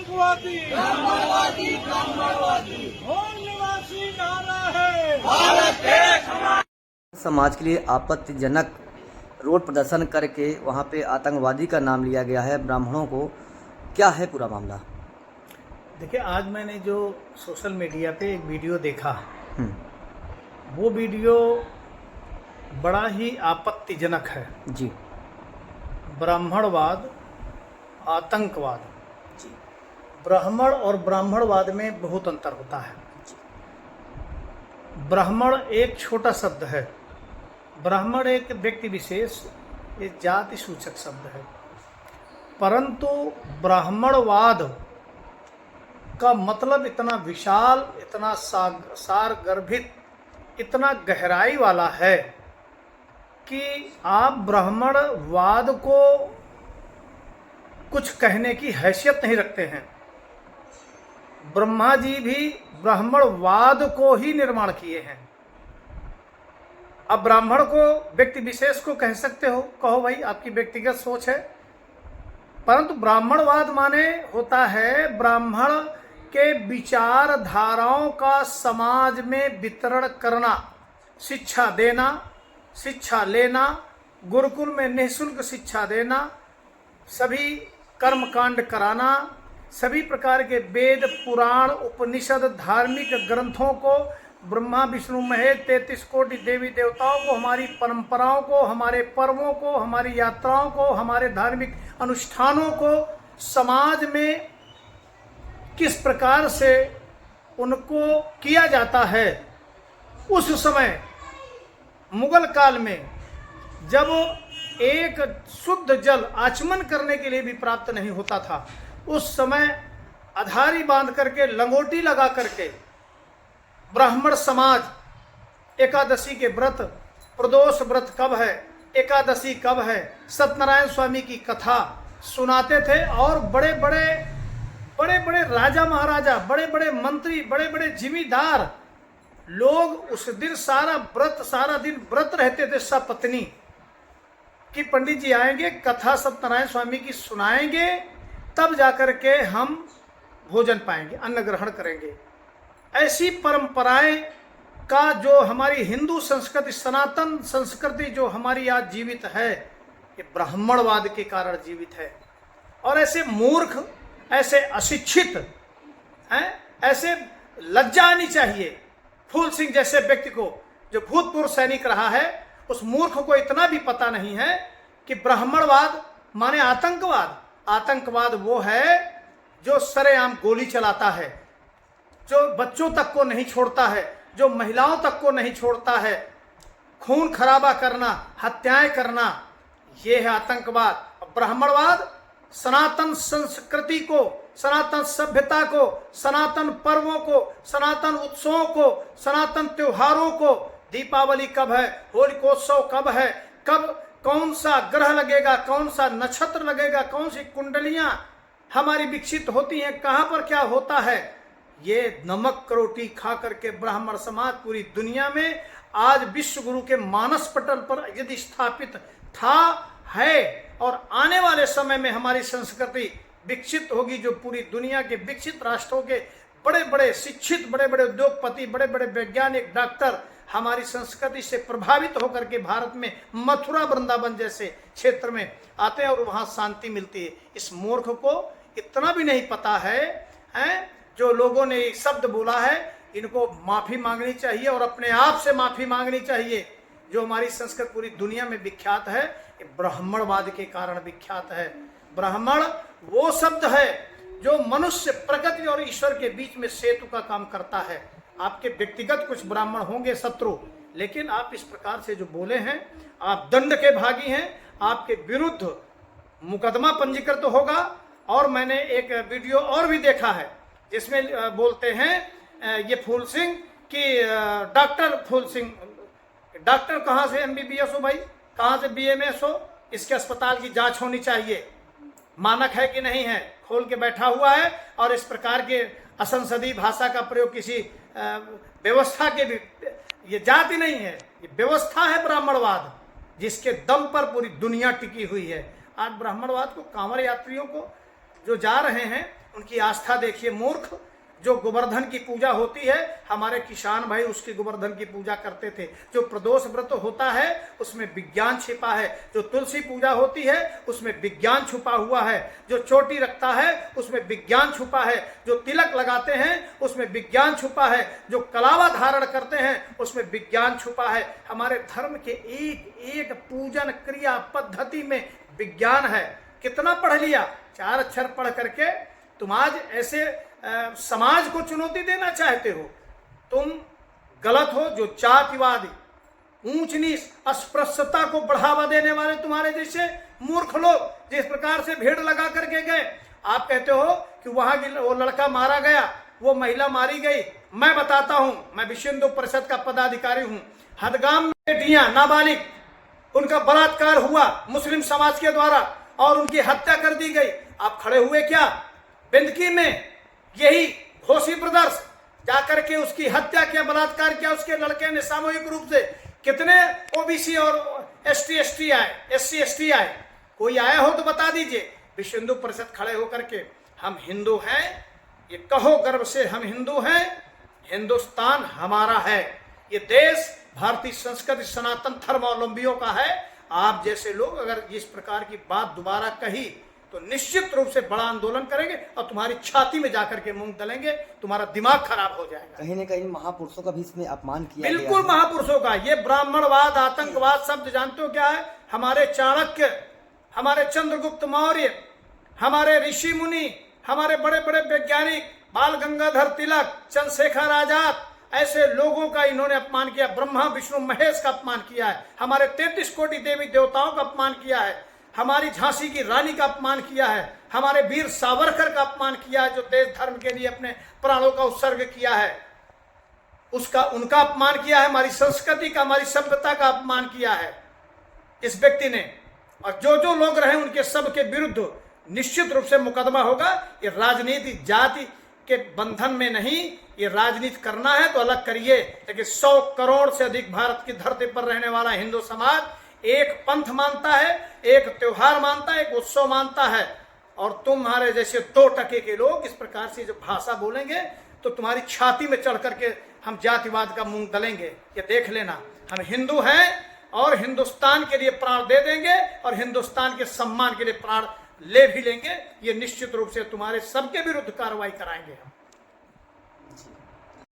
आतंकवादी ब्राह्मणवादी मूल निवासी नारा है भारत देश। समाज के लिए आपत्तिजनक रोड प्रदर्शन करके वहाँ पे आतंकवादी का नाम लिया गया है ब्राह्मणों को, क्या है पूरा मामला? देखिए, आज मैंने जो सोशल मीडिया पे एक वीडियो देखा, वो वीडियो बड़ा ही आपत्तिजनक है जी। ब्राह्मणवाद, आतंकवाद। जी। ब्राह्मण और ब्राह्मणवाद में बहुत अंतर होता है। ब्राह्मण एक छोटा शब्द है। ब्राह्मण एक व्यक्ति विशेष, एक जाति सूचक शब्द है, परंतु ब्राह्मणवाद का मतलब इतना विशाल, इतना सारगर्भित, इतना गहराई वाला है कि आप ब्राह्मणवाद को कुछ कहने की हैसियत नहीं रखते हैं। ब्रह्मा जी भी ब्राह्मणवाद को ही निर्माण किए हैं। अब ब्राह्मण को व्यक्ति विशेष को कह सकते हो, कहो भाई आपकी व्यक्तिगत सोच है, परंतु ब्राह्मणवाद माने होता है ब्राह्मण के विचारधाराओं का समाज में वितरण करना, शिक्षा देना, शिक्षा लेना, गुरुकुल में निःशुल्क शिक्षा देना, सभी कर्मकांड कराना, सभी प्रकार के वेद, पुराण, उपनिषद, धार्मिक ग्रंथों को, ब्रह्मा विष्णु महेश 33 कोटि देवी देवताओं को, हमारी परंपराओं को, हमारे पर्वों को, हमारी यात्राओं को, हमारे धार्मिक अनुष्ठानों को समाज में किस प्रकार से उनको किया जाता है। उस समय मुगल काल में जब एक शुद्ध जल आचमन करने के लिए भी प्राप्त नहीं होता था, उस समय अधारी बांध करके, लंगोटी लगा करके ब्राह्मण समाज एकादशी के व्रत, प्रदोष व्रत कब है, एकादशी कब है, सत्यनारायण स्वामी की कथा सुनाते थे और बड़े बड़े राजा महाराजा, बड़े बड़े मंत्री, बड़े बड़े जिम्मेदार लोग उस दिन सारा दिन व्रत रहते थे। सपत्नी कि पंडित जी आएंगे, कथा सत्यनारायण स्वामी की सुनाएंगे, तब जाकर के हम भोजन पाएंगे, अन्न ग्रहण करेंगे। ऐसी परंपराएं का जो हमारी हिंदू संस्कृति, सनातन संस्कृति जो हमारी आज जीवित है, ये ब्राह्मणवाद के कारण जीवित है। और ऐसे मूर्ख, ऐसे अशिक्षित हैं, ऐसे लज्जा आनी चाहिए फूल सिंह जैसे व्यक्ति को, जो भूतपूर्व सैनिक रहा है, उस मूर्ख को इतना भी पता नहीं है कि ब्राह्मणवाद माने आतंकवाद। आतंकवाद वो है जो सरेआम गोली चलाता है, जो बच्चों तक को नहीं छोड़ता है, जो महिलाओं तक को नहीं छोड़ता है, खून खराबा करना, हत्याएं करना, ये है आतंकवाद। ब्राह्मणवाद सनातन संस्कृति को, सनातन सभ्यता को, सनातन पर्वों को, सनातन उत्सवों को, सनातन त्योहारों को, दीपावली कब है, होलिकोत्सव कब है, कब कौन सा ग्रह लगेगा, कौन सा नक्षत्र लगेगा, कौन सी कुंडलियां हमारी विकसित होती हैं, कहां पर क्या होता है, ये नमक रोटी खा करके ब्राह्मण समाज पूरी दुनिया में आज विश्व गुरु के मानस पटल पर यदि स्थापित था, है, और आने वाले समय में हमारी संस्कृति विकसित होगी, जो पूरी दुनिया के विकसित राष्ट्रों के बड़े बड़े शिक्षित, बड़े बड़े उद्योगपति, बड़े बड़े वैज्ञानिक, डॉक्टर हमारी संस्कृति से प्रभावित होकर के भारत में मथुरा, वृंदावन जैसे क्षेत्र में आते हैं और वहां शांति मिलती है। इस मूर्ख को इतना भी नहीं पता है, जो लोगों ने एक शब्द बोला है, इनको माफी मांगनी चाहिए और अपने आप से माफी मांगनी चाहिए। जो हमारी संस्कृति पूरी दुनिया में विख्यात है, ये ब्राह्मणवाद के कारण विख्यात है। ब्राह्मण वो शब्द है जो मनुष्य, प्रकृति और ईश्वर के बीच में सेतु का काम करता है। आपके व्यक्तिगत कुछ ब्राह्मण होंगे शत्रु, लेकिन आप इस प्रकार से जो बोले हैं, आप दंड के भागी हैं, आपके विरुद्ध मुकदमा पंजीकृत होगा। और मैंने एक वीडियो और भी देखा है जिसमें बोलते हैं ये फूल सिंह कि डॉक्टर फूल सिंह, डॉक्टर कहाँ से MBBS हो भाई, कहाँ से BMS हो, इसके अस्पताल की जांच होनी चाहिए, मानक है कि नहीं है, खोल के बैठा हुआ है। और इस प्रकार के असंसदीय भाषा का प्रयोग किसी व्यवस्था के भी, ये जाति नहीं है, ये व्यवस्था है ब्राह्मणवाद, जिसके दम पर पूरी दुनिया टिकी हुई है। आज ब्राह्मणवाद को कांवड़ यात्रियों को जो जा रहे हैं उनकी आस्था देखिए। मूर्ख, जो गोवर्धन की पूजा होती है, हमारे किसान भाई उसकी गोवर्धन की पूजा करते थे। जो प्रदोष व्रत होता है उसमें विज्ञान छिपा है। जो तुलसी पूजा होती है उसमें विज्ञान छुपा हुआ है। जो चोटी रखता है उसमें विज्ञान छुपा है। जो तिलक लगाते हैं उसमें विज्ञान छुपा है। जो कलावा धारण करते हैं उसमें विज्ञान छुपा है। हमारे धर्म के एक एक पूजन क्रिया पद्धति में विज्ञान है। कितना पढ़ लिया? 4 अक्षर पढ़ करके तुम आज ऐसे समाज को चुनौती देना चाहते हो। तुम गलत हो। जो जातिवादी, ऊंच नीच, अस्पृश्यता को बढ़ावा देने वाले तुम्हारे जैसे मूर्ख लोग जिस प्रकार से भीड़ लगा करके गए, आप कहते हो कि वहां वो लड़का मारा गया, वो महिला मारी गई। मैं बताता हूं, मैं विश्व हिंदू परिषद का पदाधिकारी हूं। हदगाम में बेटियां नाबालिग, उनका बलात्कार हुआ मुस्लिम समाज के द्वारा और उनकी हत्या कर दी गई। आप खड़े हुए क्या? बिंदकी में यही घोसी ब्रदर्स जाकर के उसकी हत्या किया, बलात्कार किया उसके लड़के ने सामूहिक रूप से। कितने ओबीसी और एससी एसटी आए? कोई आया हो तो बता दीजिए। विश्व हिंदू परिषद खड़े होकर के हम हिंदू हैं, ये कहो गर्व से, हम हिंदू हैं, हिंदुस्तान हमारा है, ये देश भारतीय संस्कृति सनातन धर्मावलंबियों का है। आप जैसे लोग अगर इस प्रकार की बात दोबारा कही तो निश्चित रूप से बड़ा आंदोलन करेंगे और तुम्हारी छाती में जाकर के मूंग दलेंगे, तुम्हारा दिमाग खराब हो जाएगा। कहीं न कहीं महापुरुषों का भी इसमें अपमान किया बिल्कुल गया है। महापुरुषों का। ये ब्राह्मणवाद, आतंकवाद शब्द जानते हो क्या है? हमारे चाणक्य, हमारे चंद्रगुप्त मौर्य, हमारे ऋषि मुनि, हमारे बड़े बड़े वैज्ञानिक, बाल गंगाधर तिलक, चंद्रशेखर आजाद, ऐसे लोगों का इन्होंने अपमान किया। ब्रह्मा विष्णु महेश का अपमान किया है। हमारे 33 कोटि देवी देवताओं का अपमान किया है। हमारी झांसी की रानी का अपमान किया है। हमारे वीर सावरकर का अपमान किया है, जो देश धर्म के लिए अपने प्राणों का उत्सर्ग किया है, उसका उनका अपमान किया है। हमारी संस्कृति का, हमारी सभ्यता का अपमान किया है इस व्यक्ति ने। और जो जो लोग रहे उनके सब के विरुद्ध निश्चित रूप से मुकदमा होगा। ये राजनीति जाति के बंधन में नहीं, ये राजनीति करना है तो अलग करिए। लेकिन 100 करोड़ से अधिक भारत की धरती पर रहने वाला हिंदू समाज एक पंथ मानता है, एक त्योहार मानता है, एक उत्सव मानता है। और तुम्हारे जैसे 2% के लोग इस प्रकार से जो भाषा बोलेंगे तो तुम्हारी छाती में चढ़ करके हम जातिवाद का मुंह दलेंगे। ये देख लेना, हम हिंदू हैं और हिंदुस्तान के लिए प्राण दे देंगे और हिंदुस्तान के सम्मान के लिए प्राण ले भी लेंगे। ये निश्चित रूप से तुम्हारे सबके विरुद्ध कार्रवाई कराएंगे हम।